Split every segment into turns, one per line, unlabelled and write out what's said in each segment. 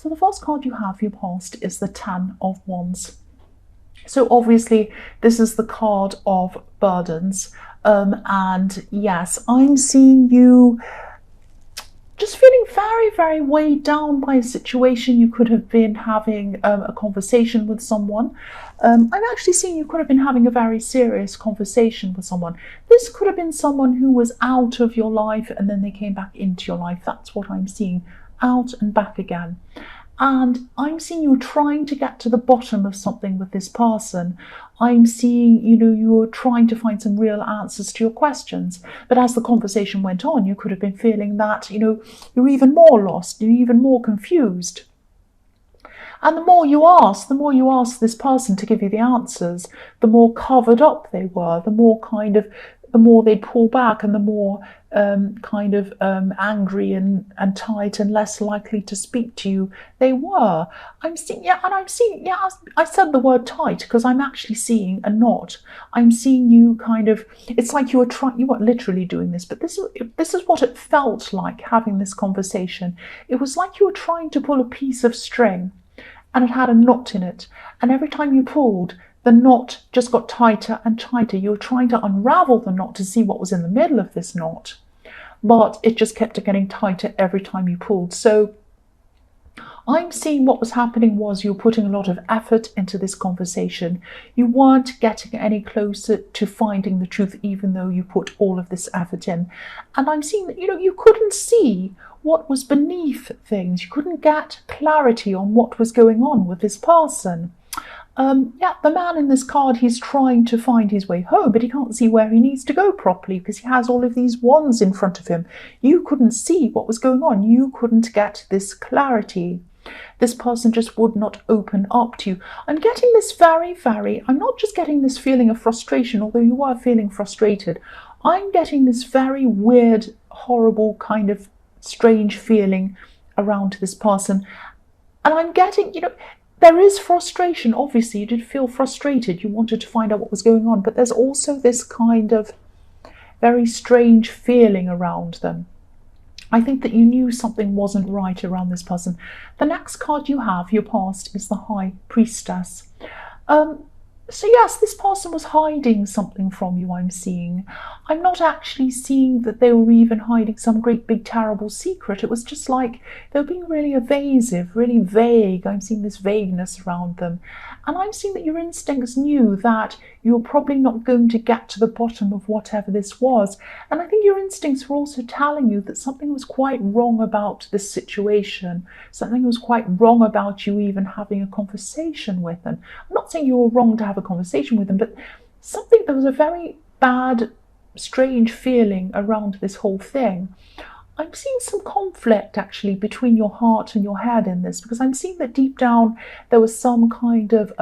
So the first card you have for your past is the Ten of Wands. So obviously this is the card of burdens. And yes, I'm seeing you just feeling very, very weighed down by a situation. You could have been having a conversation with someone. I'm actually seeing you could have been having a very serious conversation with someone. This could have been someone who was out of your life and then they came back into your life. That's what I'm seeing, out and back again. And I'm seeing you trying to get to the bottom of something with this person. I'm seeing, you're trying to find some real answers to your questions. But as the conversation went on, you could have been feeling that, you're even more lost, you're even more confused. And the more you ask this person to give you the answers, the more covered up they were, the more they'd pull back, and the more angry and tight and less likely to speak to you they were. I said the word tight because I'm actually seeing a knot. I'm seeing you it's like you weren't literally doing this, but this is what it felt like having this conversation. It was like you were trying to pull a piece of string and it had a knot in it. And every time you pulled, the knot just got tighter and tighter. You were trying to unravel the knot to see what was in the middle of this knot, but it just kept getting tighter every time you pulled. So I'm seeing what was happening was you were putting a lot of effort into this conversation. You weren't getting any closer to finding the truth, even though you put all of this effort in. And I'm seeing that, you couldn't see what was beneath things. You couldn't get clarity on what was going on with this person. The man in this card, he's trying to find his way home, but he can't see where he needs to go properly because he has all of these wands in front of him. You couldn't see what was going on. You couldn't get this clarity. This person just would not open up to you. I'm getting this I'm not just getting this feeling of frustration, although you are feeling frustrated. I'm getting this very weird, horrible kind of strange feeling around this person. And I'm getting, there is frustration. Obviously, you did feel frustrated. You wanted to find out what was going on, but there's also this kind of very strange feeling around them. I think that you knew something wasn't right around this person. The next card you have, your past, is the High Priestess. So yes, this person was hiding something from you, I'm seeing. I'm not actually seeing that they were even hiding some great big terrible secret. It was just like they were being really evasive, really vague. I'm seeing this vagueness around them. And I'm seeing that your instincts knew that you were probably not going to get to the bottom of whatever this was. And I think your instincts were also telling you that something was quite wrong about this situation. Something was quite wrong about you even having a conversation with them. I'm not saying you were wrong to have a conversation with them, but there was a very bad, strange feeling around this whole thing. I'm seeing some conflict actually between your heart and your head in this, because I'm seeing that deep down there was some kind of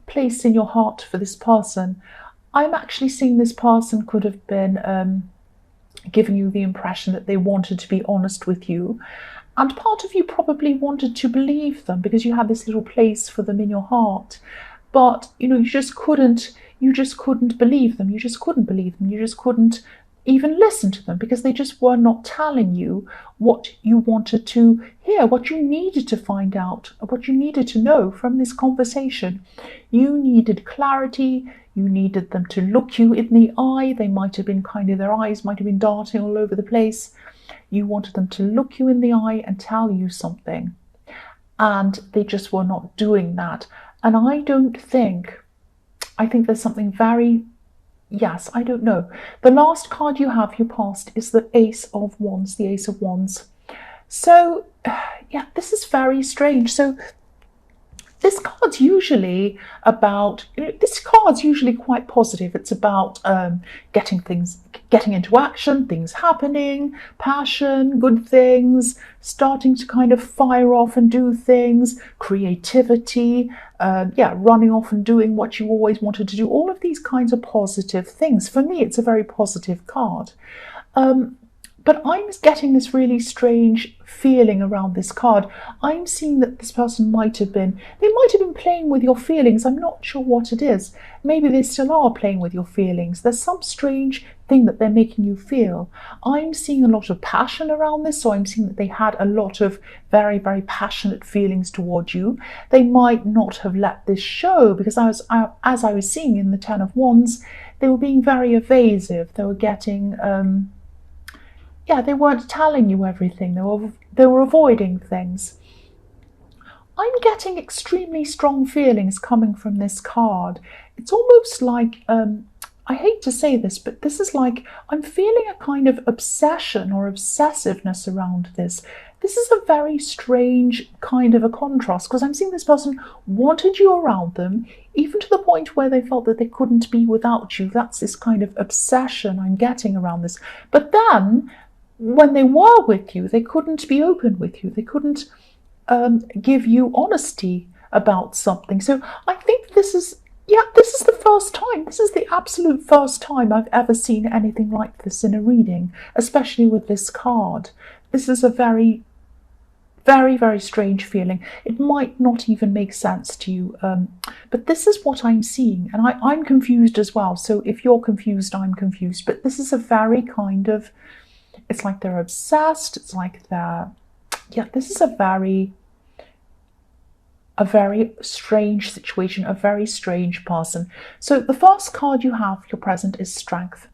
place in your heart for this person. I'm actually seeing this person could have been giving you the impression that they wanted to be honest with you. And part of you probably wanted to believe them because you had this little place for them in your heart. But, you just couldn't believe them. You just couldn't even listen to them because they just were not telling you what you wanted to hear, what you needed to find out, what you needed to know from this conversation. You needed clarity. You needed them to look you in the eye. They might have been their eyes might have been darting all over the place. You wanted them to look you in the eye and tell you something. And they just were not doing that. And I think there's something very, yes, I don't know. The last card you have, your past, is the Ace of Wands, the Ace of Wands. So, yeah, this is very strange. So this card's usually quite positive. It's about getting into action, things happening, passion, good things, starting to kind of fire off and do things, creativity, running off and doing what you always wanted to do. All of these kinds of positive things. For me, it's a very positive card. But I'm getting this really strange feeling around this card. I'm seeing that this person might have been playing with your feelings. I'm not sure what it is. Maybe they still are playing with your feelings. There's some strange thing that they're making you feel. I'm seeing a lot of passion around this, so I'm seeing that they had a lot of very, very passionate feelings towards you. They might not have let this show, because as I was seeing in the Ten of Wands, they were being very evasive. They were getting they weren't telling you everything. They were avoiding things. I'm getting extremely strong feelings coming from this card. It's almost like, I hate to say this, but this is like, I'm feeling a kind of obsession or obsessiveness around this. This is a very strange kind of a contrast, because I'm seeing this person wanted you around them, even to the point where they felt that they couldn't be without you. That's this kind of obsession I'm getting around this. But then, when they were with you, they couldn't be open with you. They couldn't give you honesty about something. So I think this is the first time. This is the absolute first time I've ever seen anything like this in a reading, especially with this card. This is a very, very, very strange feeling. It might not even make sense to you, but this is what I'm seeing, and I'm confused as well. So if you're confused, I'm confused. But this is a very kind of, it's like they're obsessed. It's like this is a very strange situation, a very strange person. So the first card you have, your present, is Strength.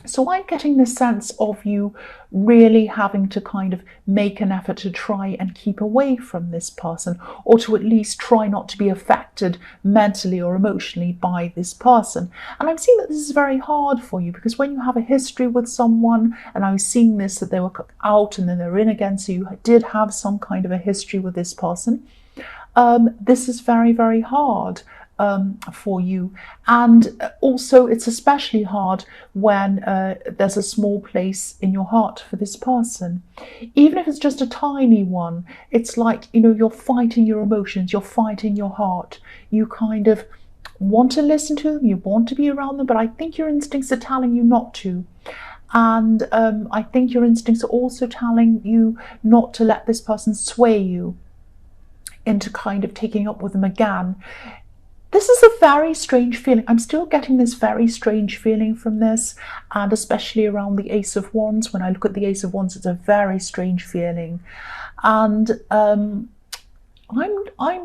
So I'm getting this sense of you really having to kind of make an effort to try and keep away from this person, or to at least try not to be affected mentally or emotionally by this person. And I'm seeing that this is very hard for you, because when you have a history with someone, and I was seeing this, that they were out and then they're in again, so you did have some kind of a history with this person. This is very, very hard for you, and also it's especially hard when there's a small place in your heart for this person. Even if it's just a tiny one, it's like, you're fighting your emotions, you're fighting your heart. You kind of want to listen to them, you want to be around them, but I think your instincts are telling you not to. And I think your instincts are also telling you not to let this person sway you into kind of taking up with them again. This is a very strange feeling. I'm still getting this very strange feeling from this, and especially around the Ace of Wands. When I look at the Ace of Wands, it's a very strange feeling. And I'm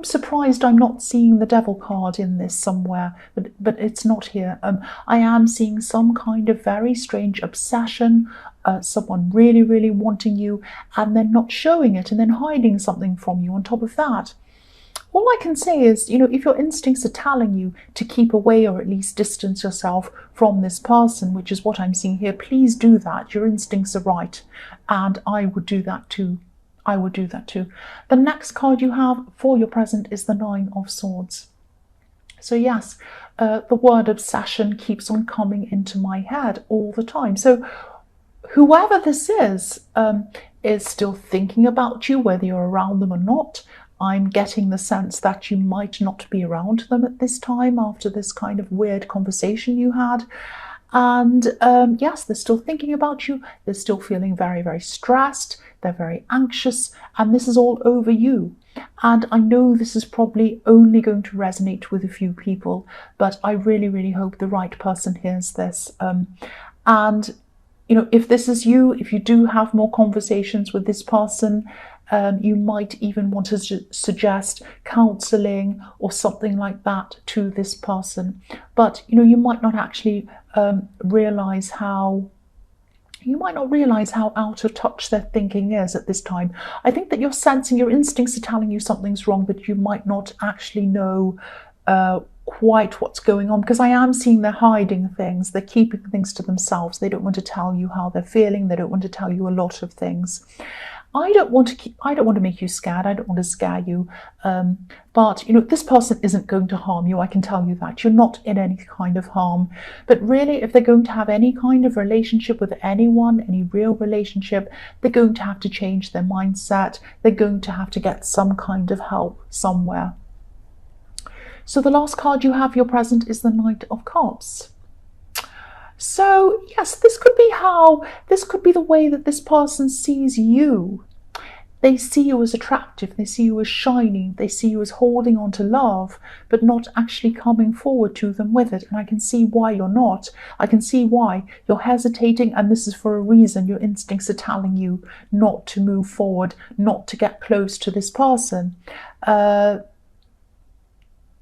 surprised I'm not seeing the Devil card in this somewhere, but it's not here. I am seeing some kind of very strange obsession, someone really, really wanting you, and then not showing it, and then hiding something from you on top of that. All I can say is, if your instincts are telling you to keep away or at least distance yourself from this person, which is what I'm seeing here, please do that. Your instincts are right, and I would do that too. I would do that too. The next card you have for your present is the Nine of Swords. So yes, the word obsession keeps on coming into my head all the time. So whoever this is still thinking about you, whether you're around them or not. I'm getting the sense that you might not be around them at this time after this kind of weird conversation you had. And yes, they're still thinking about you. They're still feeling very, very stressed. They're very anxious. And this is all over you. And I know this is probably only going to resonate with a few people, but I really, really hope the right person hears this. And, if this is you, if you do have more conversations with this person, you might even want to suggest counselling or something like that to this person. But, you might not actually realise how out of touch their thinking is at this time. I think that you're sensing, your instincts are telling you something's wrong, but you might not actually know quite what's going on, because I am seeing they're hiding things. They're keeping things to themselves. They don't want to tell you how they're feeling. They don't want to tell you a lot of things. I don't want to make you scared. I don't want to scare you. But, this person isn't going to harm you. I can tell you that. You're not in any kind of harm. But really, if they're going to have any kind of relationship with anyone, any real relationship, they're going to have to change their mindset. They're going to have to get some kind of help somewhere. So the last card you have, your present, is the Knight of Cups. So yes, this could be the way that this person sees you. They see you as attractive, they see you as shining, they see you as holding on to love, but not actually coming forward to them with it. And I can see why you're not. I can see why you're hesitating, and this is for a reason. Your instincts are telling you not to move forward, not to get close to this person.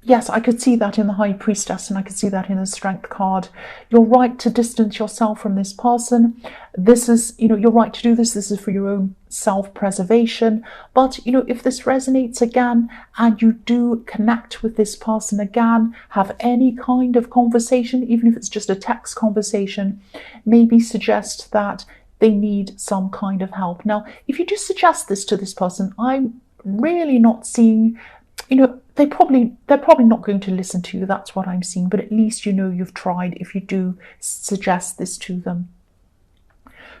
Yes, I could see that in the High Priestess, and I could see that in the Strength card. You're right to distance yourself from this person. This is, you're right to do this. This is for your own self-preservation. But, if this resonates again and you do connect with this person again, have any kind of conversation, even if it's just a text conversation, maybe suggest that they need some kind of help. Now, if you just suggest this to this person, I'm really not seeing, they're probably not going to listen to you. That's what I'm seeing. But at least you've tried if you do suggest this to them.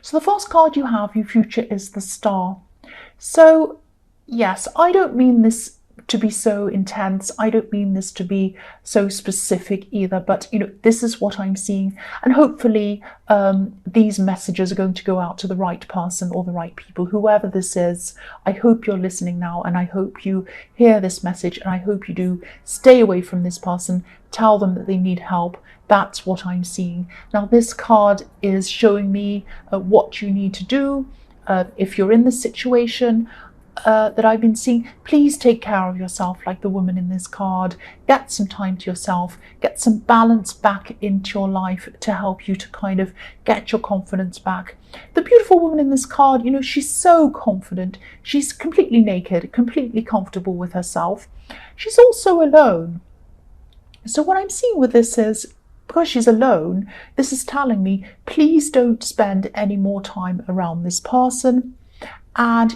So the first card you have, your future, is the Star. So yes, I don't mean this to be so intense. I don't mean this to be so specific either, but this is what I'm seeing, and hopefully these messages are going to go out to the right person or the right people, whoever this is. I hope you're listening now, and I hope you hear this message, and I hope you do stay away from this person. Tell them that they need help. That's what I'm seeing. Now, this card is showing me what you need to do if you're in this situation that I've been seeing. Please take care of yourself, like the woman in this card. Get some time to yourself, get some balance back into your life to help you to kind of get your confidence back. The beautiful woman in this card, she's so confident. She's completely naked, completely comfortable with herself. She's also alone. So what I'm seeing with this is, because she's alone, this is telling me, please don't spend any more time around this person. And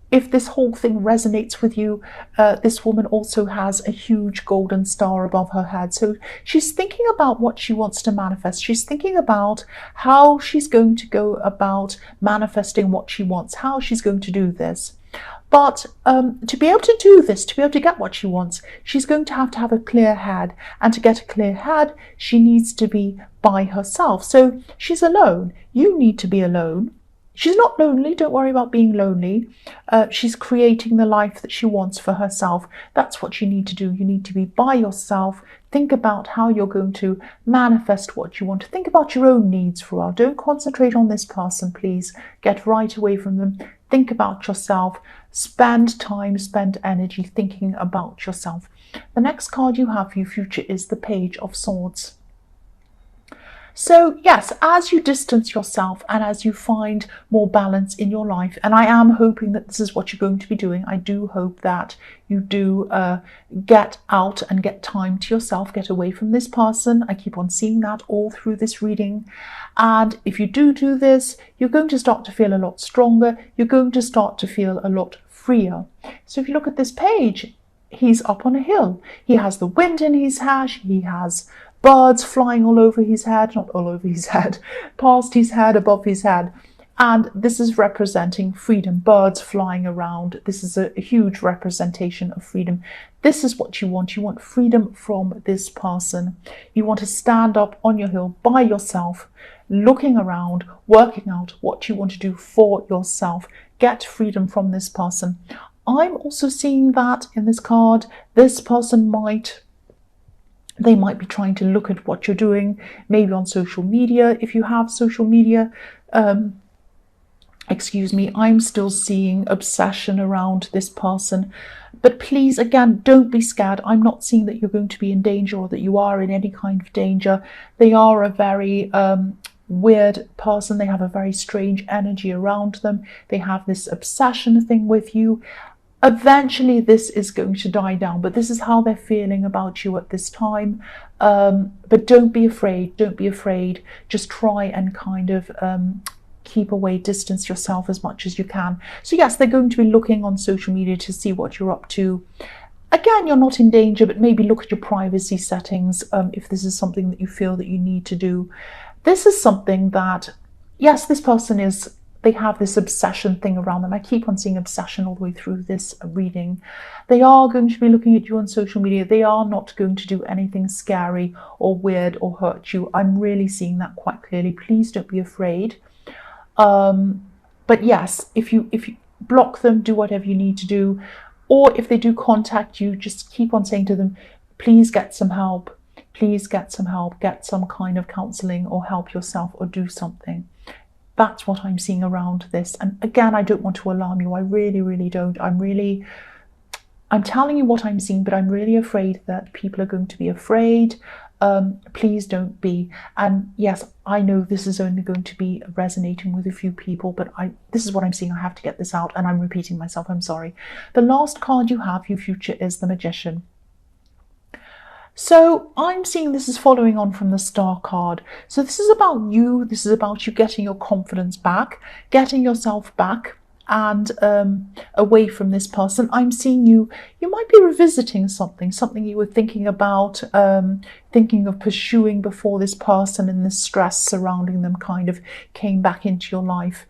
if this whole thing resonates with you, this woman also has a huge golden star above her head. So she's thinking about what she wants to manifest. She's thinking about how she's going to go about manifesting what she wants, how she's going to do this. But to be able to do this, to be able to get what she wants, she's going to have a clear head. And to get a clear head, she needs to be by herself. So she's alone. You need to be alone. She's not lonely. Don't worry about being lonely. She's creating the life that she wants for herself. That's what you need to do. You need to be by yourself. Think about how you're going to manifest what you want. Think about your own needs for a while. Don't concentrate on this person, please. Get right away from them. Think about yourself. Spend time, spend energy thinking about yourself. The next card you have for your future is the Page of Swords. So yes, as you distance yourself and as you find more balance in your life, and I am hoping that this is what you're going to be doing, I do hope that you do get out and get time to yourself, get away from this person. I keep on seeing that all through this reading. And if you do this, you're going to start to feel a lot stronger. You're going to start to feel a lot freer. So if you look at this page, he's up on a hill. He has the wind in his hair. He has birds flying all over his head, not all over his head, past his head, above his head. And this is representing freedom, birds flying around. This is a huge representation of freedom. This is what you want. You want freedom from this person. You want to stand up on your hill by yourself, looking around, working out what you want to do for yourself. Get freedom from this person. I'm also seeing that in this card, this person they might be trying to look at what you're doing, maybe on social media. If you have social media, I'm still seeing obsession around this person. But please, again, don't be scared. I'm not seeing that you're going to be in danger or that you are in any kind of danger. They are a very weird person. They have a very strange energy around them. They have this obsession thing with you. Eventually this is going to die down, but this is how they're feeling about you at this time. But don't be afraid. Don't be afraid. Just try and kind of keep away, distance yourself as much as you can. So yes, they're going to be looking on social media to see what you're up to. Again, you're not in danger, but maybe look at your privacy settings if this is something that you feel that you need to do. This is something that, yes, this person is they have this obsession thing around them. I keep on seeing obsession all the way through this reading. They are going to be looking at you on social media. They are not going to do anything scary or weird or hurt you. I'm really seeing that quite clearly. Please don't be afraid. But yes, if you block them, do whatever you need to do. Or if they do contact you, just keep on saying to them, please get some help. Please get some help. Get some kind of counseling or help yourself or do something. That's what I'm seeing around this. And again, I don't want to alarm you. I really, really don't. I'm telling you what I'm seeing, but I'm really afraid that people are going to be afraid. Please don't be. And yes, I know this is only going to be resonating with a few people, but this is what I'm seeing. I have to get this out, and I'm repeating myself. I'm sorry. The last card you have, your future, is the Magician. So I'm seeing this is following on from the Star card. So this is about you. This is about you getting your confidence back, getting yourself back, and away from this person. I'm seeing you might be revisiting something you were thinking about, thinking of pursuing before this person and the stress surrounding them kind of came back into your life.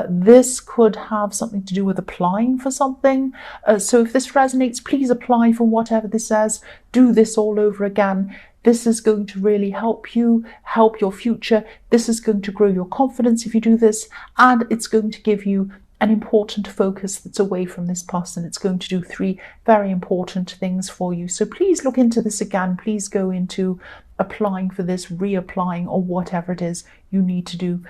This could have something to do with applying for something. So if this resonates, please apply for whatever this says. Do this all over again. This is going to really help you, help your future. This is going to grow your confidence if you do this, and it's going to give you an important focus that's away from this person. It's going to do 3 very important things for you. So please look into this again. Please go into applying for this, reapplying, or whatever it is you need to do.